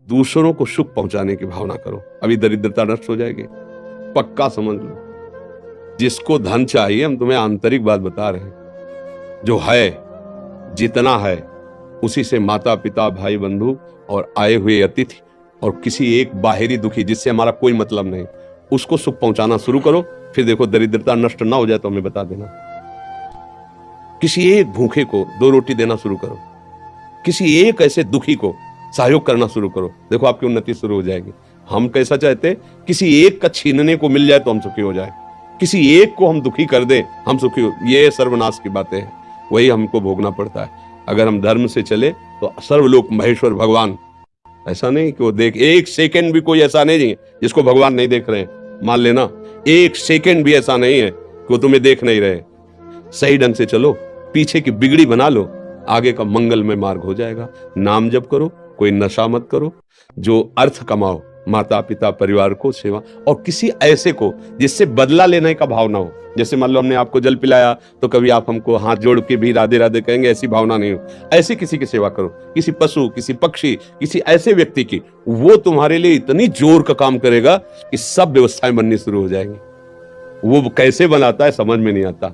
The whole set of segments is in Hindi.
दूसरों को सुख पहुंचाने की भावना करो, अभी दरिद्रता नष्ट हो जाएगी, पक्का समझ लो। जिसको धन चाहिए, हम तुम्हें आंतरिक बात बता रहे हैं, जो है जितना है उसी से माता पिता भाई बंधु और आए हुए अतिथि और किसी एक बाहरी दुखी जिससे हमारा कोई मतलब नहीं, उसको सुख पहुंचाना शुरू करो। फिर देखो दरिद्रता नष्ट ना हो जाए तो हमें बता देना। किसी एक भूखे को 2 रोटी देना शुरू करो, किसी एक ऐसे दुखी को सहयोग करना शुरू करो, देखो आपकी उन्नति शुरू हो जाएगी। हम कैसा चाहते, किसी एक का छीनने को मिल जाए तो हम सुखी हो जाए, किसी एक को हम दुखी कर दे हम सुखी हो, ये सर्वनाश की बातें हैं, वही हमको भोगना पड़ता है। अगर हम धर्म से चले तो सर्वलोक महेश्वर भगवान, ऐसा नहीं कि वो देख, एक सेकंड भी कोई ऐसा नहीं है जिसको भगवान नहीं देख रहे हैं, मान लेना। एक सेकंड भी ऐसा नहीं है कि वो तुम्हें देख नहीं रहे। सही ढंग से चलो, पीछे की बिगड़ी बना लो, आगे का मंगलमय मार्ग हो जाएगा। नाम जप करो, कोई नशा मत करो, जो अर्थ कमाओ, माता पिता परिवार को सेवा, और किसी ऐसे को जिससे बदला लेने का भाव ना हो। जैसे मान लो हमने आपको जल पिलाया तो कभी आप हमको हाथ जोड़ के भी राधे राधे कहेंगे, ऐसी भावना नहीं हो। ऐसे किसी की सेवा करो, किसी पशु, किसी पक्षी, किसी ऐसे व्यक्ति की, वो तुम्हारे लिए इतनी जोर का काम करेगा कि सब व्यवस्थाएं बननी शुरू हो जाएंगी। वो कैसे बनाता है समझ में नहीं आता,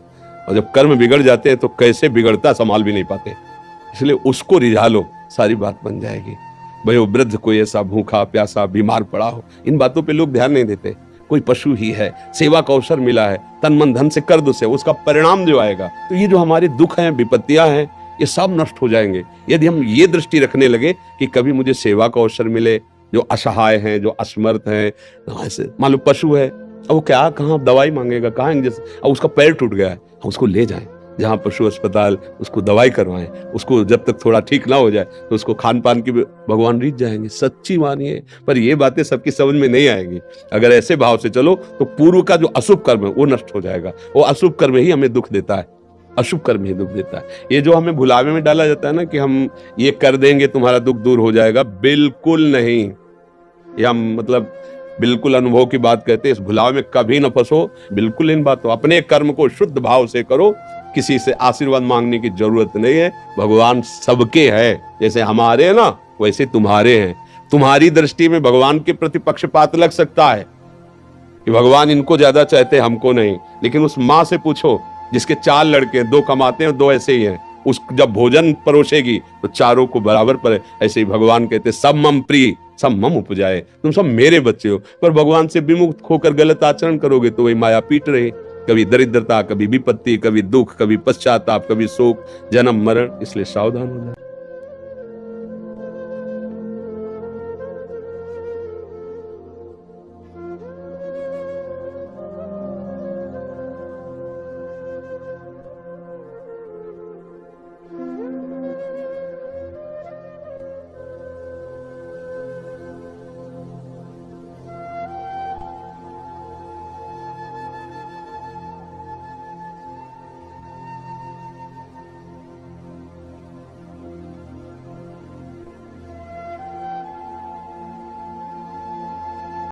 और जब कर्म बिगड़ जाते हैं तो कैसे बिगड़ता संभाल भी नहीं पाते। इसलिए उसको रिझा लो, सारी बात बन जाएगी। भाई वो वृद्ध कोई ऐसा भूखा प्यासा बीमार पड़ा हो, इन बातों पे लोग ध्यान नहीं देते। कोई पशु ही है, सेवा का अवसर मिला है, तन मन धन से कर दो से, उसका परिणाम जो आएगा, तो ये जो हमारे दुख हैं, विपत्तियां हैं, ये सब नष्ट हो जाएंगे यदि हम ये दृष्टि रखने लगे कि कभी मुझे सेवा का अवसर मिले। जो असहाय हैं, जो असमर्थ हैं, ऐसे मान लो पशु है, अब वो क्या कहाँ दवाई मांगेगा, कहाँ इंजेक्शन, अब उसका पैर टूट गया है, उसको ले जाएं जहाँ पशु अस्पताल, उसको दवाई करवाएं, उसको जब तक थोड़ा ठीक ना हो जाए तो उसको खान पान की भगवान रीत जाएंगे। सच्ची मानिए, पर ये बातें सबकी समझ में नहीं आएंगी। अगर ऐसे भाव से चलो तो पूर्व का जो अशुभ कर्म है वो नष्ट हो जाएगा। वो अशुभ कर्म ही हमें दुख देता है, अशुभ कर्म ही दुख देता है। ये जो हमें भुलावे में डाला जाता है ना कि हम ये कर देंगे तुम्हारा दुख दूर हो जाएगा, बिल्कुल नहीं। ये हम मतलब बिल्कुल अनुभव की बात कहते हैं। इस भुलावे में कभी न फंसो, बिल्कुल इन बातों, अपने कर्म को शुद्ध भाव से करो, किसी से आशीर्वाद मांगने की जरूरत नहीं है। भगवान सबके है, जैसे हमारे ना वैसे तुम्हारे हैं। तुम्हारी दृष्टि में भगवान के प्रति पक्षपात लग सकता है कि भगवान इनको ज्यादा चाहते हैं, हमको नहीं, लेकिन उस माँ से पूछो जिसके 4 लड़के, 2 कमाते हैं, 2 ऐसे ही हैं, उस जब भोजन परोसेगी तो चारों को बराबर पर। ऐसे ही भगवान कहते सब मम प्रिय सब मम उपजाए, तुम सब मेरे बच्चे हो। पर भगवान से विमुख होकर गलत आचरण करोगे तो वही माया पीट रही, कभी दरिद्रता, कभी विपत्ति, कभी दुख, कभी पश्चाताप, कभी शोक, जन्म मरण। इसलिए सावधान हो जाए।